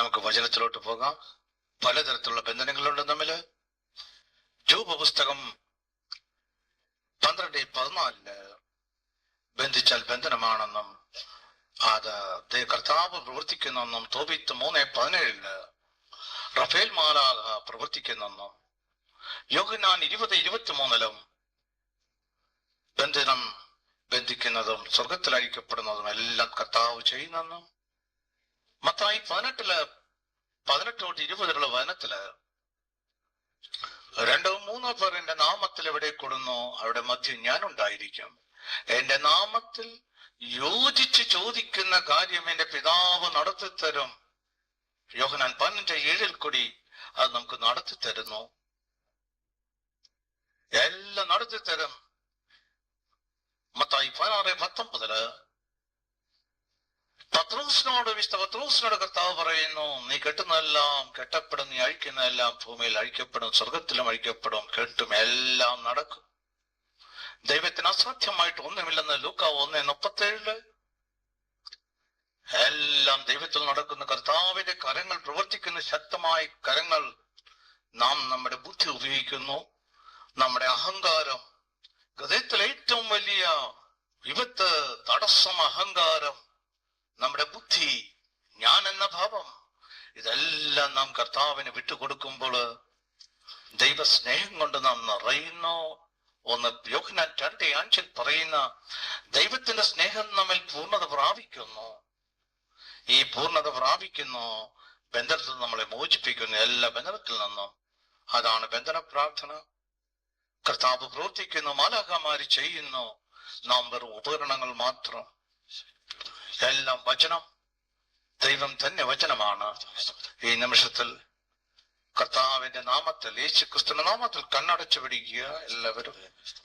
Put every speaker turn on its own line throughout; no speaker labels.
നമുക്ക് വചനത്തിലോട്ട് പോകാം. പലതരത്തിലുള്ള ബന്ധനങ്ങളുണ്ട് തമ്മില്. ജോബ് പുസ്തകം 12:14 ബന്ധിച്ചാൽ ബന്ധനമാണെന്നും അത് കർത്താവ് പ്രവർത്തിക്കുന്നെന്നും തോബീത്ത് 3:17 റഫേൽ മാലാഖ പ്രവർത്തിക്കുന്നെന്നും യോഹന്നാൻ 20:23 ബന്ധനം ബന്ധിക്കുന്നതും സ്വർഗത്തിൽ അഴിക്കപ്പെടുന്നതും എല്ലാം കർത്താവ് ചെയ്യുന്നെന്നും മത്തായി 18-20 വചനത്തില് 2-3 പേർ എന്റെ നാമത്തിൽ എവിടെ കൊടുന്നോ അവിടെ മധ്യം ഞാൻ ഉണ്ടായിരിക്കും. എന്റെ നാമത്തിൽ യോജിച്ച് ചോദിക്കുന്ന കാര്യം എന്റെ പിതാവ് നടത്തിത്തരും. യോഹന്നാൻ 15:7 കൂടി അത് നമുക്ക് നടത്തിത്തരുന്നു. എല്ലാം നടത്തിത്തരും. മത്തായി 16:19 പത്രോസിനോട് കർത്താവ് പറയുന്നു, നീ കെട്ടുന്നതെല്ലാം കെട്ടപ്പെടും, നീ അഴിക്കുന്നതെല്ലാം ഭൂമിയിൽ അഴിക്കപ്പെടും, സ്വർഗത്തിലും അഴിക്കപ്പെടും, കെട്ടും എല്ലാം നടക്കും. ദൈവത്തിന് അസാധ്യമായിട്ട് ഒന്നുമില്ലെന്ന് ലൂക്ക 1:37 എല്ലാം ദൈവത്തിൽ നടക്കുന്ന കർത്താവിന്റെ കരങ്ങൾ പ്രവർത്തിക്കുന്ന ശക്തമായ കരങ്ങൾ. നാം നമ്മുടെ ബുദ്ധി ഉപയോഗിക്കുന്നു. നമ്മുടെ അഹങ്കാരം, ഹൃദയത്തിൽ ഏറ്റവും വലിയ വിപത്ത്, തടസ്സം അഹങ്കാരം, നമ്മുടെ ബുദ്ധി, ഞാൻ എന്ന ഭാവം, ഇതെല്ലാം നാം കർത്താവിന് വിട്ടുകൊടുക്കുമ്പോൾ ദൈവസ്നേഹം കൊണ്ട് നാം നിറയുന്നു. യോഹന്നാൻ 2:5 പറയുന്ന ദൈവത്തിന്റെ സ്നേഹം നമ്മിൽ പൂർണ്ണത പ്രാപിക്കുന്നു. ഈ പൂർണ്ണത പ്രാപിക്കുന്നു ബന്ധനത്തിൽ നമ്മളെ മോചിപ്പിക്കുന്നു, എല്ലാ ബന്ധനത്തിൽ നിന്നും. അതാണ് ബന്ധന പ്രാർത്ഥന. കർത്താവ് പ്രവർത്തിക്കുന്നു, മാലാഖമാര് ചെയ്യുന്നു, നാം വെറും ഉപകരണങ്ങൾ മാത്രം. എല്ലാം വചനം, ദൈവം തന്നെ വചനമാണ്. ഈ നിമിഷത്തിൽ കർത്താവിന്റെ നാമത്തിൽ, യേശു ക്രിസ്തുവിന്റെ നാമത്തിൽ കണ്ണടച്ചു പിടിക്കുക.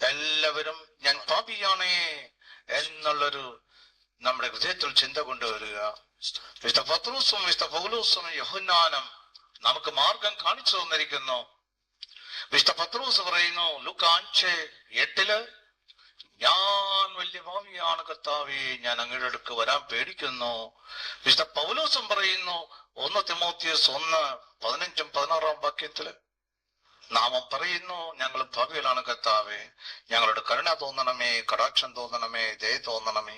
എല്ലാവരും ഞാൻ പാപിയാണേ എന്നുള്ളൊരു നമ്മുടെ ഹൃദയത്തിൽ ചിന്ത കൊണ്ടുവരിക. വിശുദ്ധ പത്രോസും വിശുദ്ധ പൗലോസും യോഹന്നാനും നമുക്ക് മാർഗം കാണിച്ചു തന്നിരിക്കുന്നു. വിശുദ്ധ പത്രോസ് പറയുന്നു ലൂക്ക 5:8 ഞാൻ വലിയ പാപിയാണ് കർത്താവേ, ഞാൻ അങ്ങയുടെ അടുക്ക് വരാൻ പേടിക്കുന്നു. വിശുദ്ധ പൗലോസും പറയുന്നു 1 തിമോത്തിയോസ് 1:15-16 നാമം പറയുന്നു, ഞങ്ങൾ പാപികളാണ് കർത്താവേ, ഞങ്ങളുടെ കരുണ തോന്നണമേ, കടാക്ഷം തോന്നണമേ, ദയ തോന്നണമേ.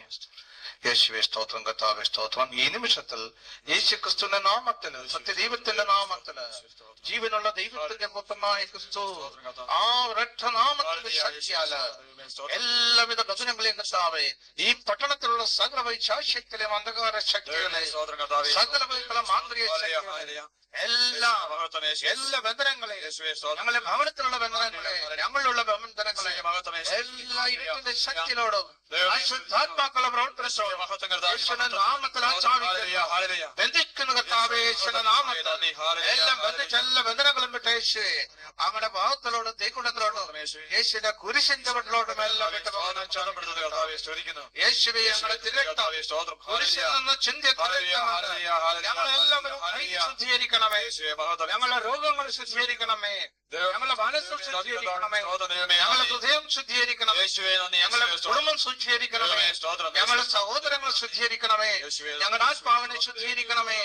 യേശുവേ സ്തോത്രം, കർത്താവേ സ്തോത്രം. ഈ നിമിഷത്തിൽ യേശു ക്രിസ്തുവിന്റെ നാമത്തില്, സത്യദൈവത്തിന്റെ നാമത്തില്, ജീവനുള്ള ദൈവത്തിന്റെ പുത്രനായ ക്രിസ്തു ആ ഒരൊറ്റ നാമത്തിന്റെ ശക്തിയാല് എല്ലാവിധ ബന്ധനങ്ങളെയും കർത്താവേ, ഈ പട്ടണത്തിലുള്ള സകല വൈശാശ്യത്തിലെയും അന്ധകാര ശക്തികളെ, സകല മാന്ത്രിക എല്ലാ ബന്ധനങ്ങളെ, ഞങ്ങളുടെ ഭവനത്തിലുള്ള ബന്ധനങ്ങളെ, ഞങ്ങളിലുള്ള ബന്ധനങ്ങളെ, എല്ലാ ഇരുട്ടിന്റെ ശക്തിയോടും അശുദ്ധാത്മാക്കളുടെ പ്രവർത്തനത്തോടും ബന്ധിക്കുന്ന കർത്താവേ, എല്ലാം ബന്ധിച്ച് എല്ലാ ബന്ധനങ്ങളും വിട്ട് യേശുവേ അങ്ങയുടെ ഭാവത്തിലോടും തീക്കുണ്ടത്തിലോട്ടും യേശുവിന്റെ കുരിശിന്റെ വീട്ടിലോട്ടും എല്ലാം വിട്ട് യേശുവേ ഞങ്ങളുടെ തിരക്തം കുരിശിൽ നിന്ന് ചിന്തിയ ഞങ്ങളെല്ലാവരും ശുദ്ധീകരിക്കണമേ, ഞങ്ങളുടെ രോഗങ്ങൾ ശുദ്ധീകരിക്കണമേ, ഞങ്ങളുടെ മനസ്സ് ശുദ്ധീകരിക്കണമേ, ഞങ്ങളുടെ ഹൃദയം ശുദ്ധീകരിക്കണമേ, ഞങ്ങളുടെ കുടുംബം ശുദ്ധീകരിക്കണമേ, ഞങ്ങളുടെ സഹോദരങ്ങൾ ശുദ്ധീകരിക്കണമേ, ഞങ്ങളുടെ ആത്മാവിനെ ശുദ്ധീകരിക്കണമേ,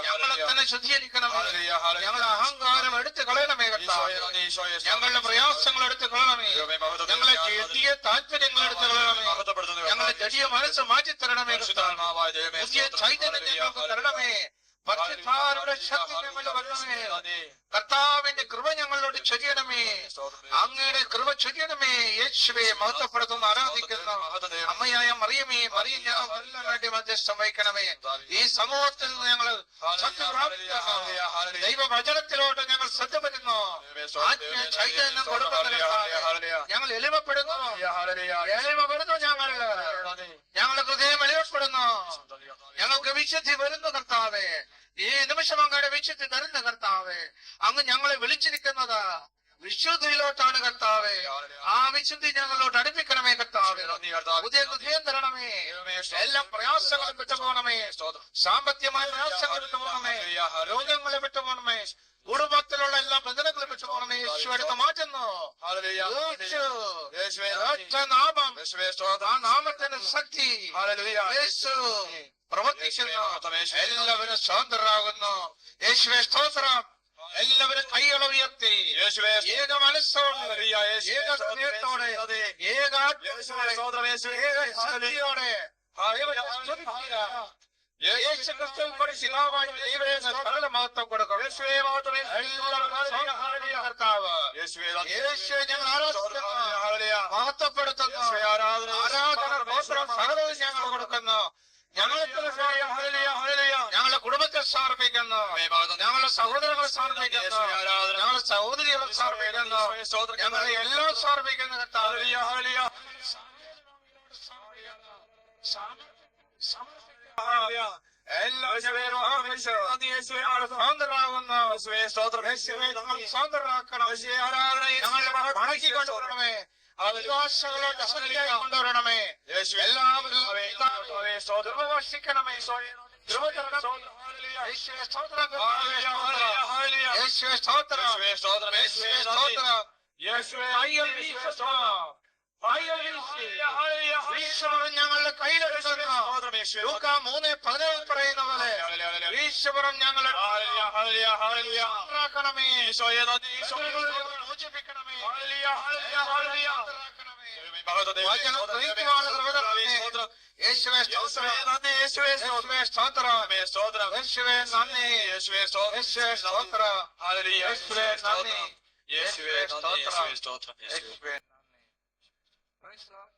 ഞങ്ങളെ തന്നെ ശുദ്ധീകരിക്കണമേ, ഞങ്ങളുടെ അഹങ്കാരം എടുത്തു കളയണമേ കർത്താവേ, ഞങ്ങളുടെ പ്രയാസങ്ങൾ എടുത്തു കളയണമേ, ഞങ്ങളെ ജഡീയ താല്പര്യങ്ങൾ എടുത്തു കളയണമേ, ഞങ്ങളുടെ ജഡീയ മനസ്സ് മാറ്റിത്തരണമേ, പുതിയ ചൈതന്യം ഞങ്ങൾക്ക് തരണമേ, പരിശുദ്ധാത്മാവിന്റെ ശക്തി ഞങ്ങളുടെ വരണമേ, കർത്താവിന്റെ കൃപ ഞങ്ങളോട് ചൊരിയണമേ, അങ്ങയുടെ കൃപ ചൊരിയണമേ. യേശുവേ മഹത്വപ്പെടുത്തുന്ന ആരാധിക്കുന്ന അമ്മയായ മറിയമേ, മറിയം ഞങ്ങൾ വേണ്ടി മധ്യസ്ഥം വഹിക്കണമേ. ഈ സമൂഹത്തിൽ ഞങ്ങൾ ദൈവവചനത്തിലോട്ട് ഞങ്ങൾ ശ്രദ്ധ വരുന്നു, ആത്മീയ ചൈതന്യം കൊടുക്കുന്നു, ഞങ്ങൾ എളിമപ്പെടുന്നു, ഞങ്ങളുടെ ഹൃദയം എളിമപ്പെടുന്നു, ഞങ്ങൾക്ക് വിശുദ്ധി വരുന്നു കർത്താവേ. ഈ നിമിഷം അങ്ങയുടെ വിശുദ്ധി തരുന്ന കർത്താവേ, അങ്ങ് ഞങ്ങളെ വിളിച്ചിരിക്കുന്നത് വിശുദ്ധിയിലോട്ടാണ് കർത്താവേ. ആ വിശുദ്ധി ഞങ്ങളോട് അടുപ്പിക്കണമേ കർത്താവേ. പുതിയ ഹൃദയം തരണമേ, എല്ലാ പ്രയാസങ്ങളും വിട്ടുപോകണമേ, സാമ്പത്തികമായ പ്രയാസങ്ങൾ വിട്ടുപോകണമേ, രോഗങ്ങളെ വിട്ടുപോകണമേ, കുടുംബത്തിലുള്ള എല്ലാ ബന്ധനങ്ങളും വിട്ടുപോകണമേ, യേശു എടുത്ത് മാറ്റുന്നു.
ഹല്ലേലൂയ.
യേശു
യേശുവേ
ഒറ്റ നാമം,
യേശുവേ
ആ
സ്തോത്രം.
നാമത്തിന് ശക്തി.
ഹല്ലേലൂയ.
യേശു പ്രവർത്തിക്കുന്നു. എല്ലാവരും സ്വതന്ത്രരാകുന്നു. യേശുവേ സ്തോത്രം. എല്ലാവരും കൈകൾ ഉയർത്തി
യേശുവേ
ഏക മനസ്സോടെ,
ഹല്ലേലൂയ. യേശുവേ
ഏക ഹൃദയത്തോടെ, ഏക ആത്മാവോടെ,
സ്തോത്രം. യേശുവേ
ഏക ശക്തിയോടെ യേശു ക്രിസ്തു പിതാവായ ദൈവമേ സകല മഹത്വം കൊടുക്കും. യേശുവേ മഹത്വം. എല്ലാവരും കർത്താവ്
യേശുവേ
യേശുവെ ഞങ്ങൾ ആരാധിക്കുന്നു,
ഹല്ലേലൂയ.
മഹത്വപ്പെടുത്തുന്നു.
ആരാധന
സ്തോത്രം സകലവും ഞങ്ങൾ കൊടുക്കുന്നു. ഞങ്ങളുടെ ഞങ്ങളുടെ കുടുംബത്തെ സമർപ്പിക്കുന്നു, ഞങ്ങളുടെ സഹോദരങ്ങളെ സമർപ്പിക്കുന്നു, ഞങ്ങളുടെ സഹോദരികളെ സമർപ്പിക്കുന്നു, ഞങ്ങളെ എല്ലാം സമർപ്പിക്കുന്നു കർത്താവ്. സ്വതന്ത്രരാകുന്നു. സ്വതന്ത്രരാക്കണം. മടക്കിക്കൊണ്ടുവരണമേ. അവകാശങ്ങളോട് അസലിയായി കൊണ്ടുവരണമേ. എല്ലാവരും ദുർവശിക്കണമേ. യേശുവേ സ്തോത്രം. യേശുവേ സ്തോത്രം. യേശുവേ സ്തോത്രം. കൈകൾ വീശുന്നു. കൈകൾ വീശി ഈശ്വരൻ ഞങ്ങളുടെ കയ്യിലെടുക്കുന്നു. ലൂക്കാ 3:17 പറയുന്ന പോലെ ഈശ്വരൻ ഞങ്ങളെ ണമേ. മോചിപ്പിക്കണമേ. യേശുവേ സ്തോത്രം. യേശുവേ സ്തോത്രം. യേശുവേ നന്ദി. യേശുവേ സ്തോത്രം. യേശുവേ നന്ദി. യേശുവേ സ്തോത്രം. യേശുവേ നന്ദി. Praise the Lord.